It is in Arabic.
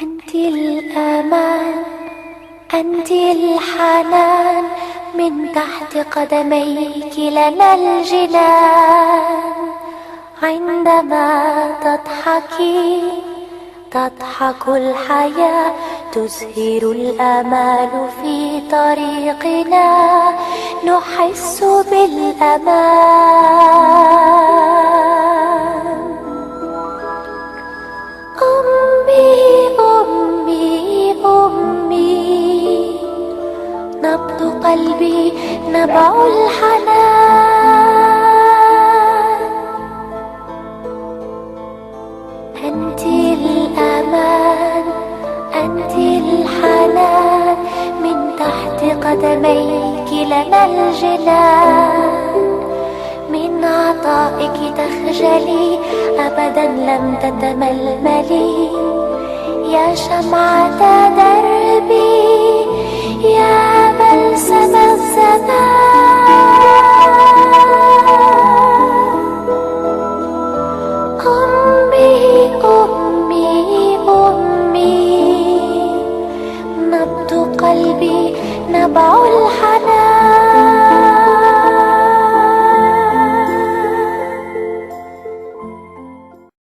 أنت الأمان، أنت الحنان، من تحت قدميك لنا الجنان. عندما تضحكي تضحك الحياة، تزهر الآمال في طريقنا، نحس بالأمان. أمي أمي أمي، نبض قلبي نبع الحنان. أنت الأمان، أنت الحنان، من تحت قدميك لنا الجنان. من عطائك تخجلي، أبدا لم تتململي، يا شمعة دربي، يا بلسم الزمان. أمي أمي أمي، نبض قلبي نبع الحياة.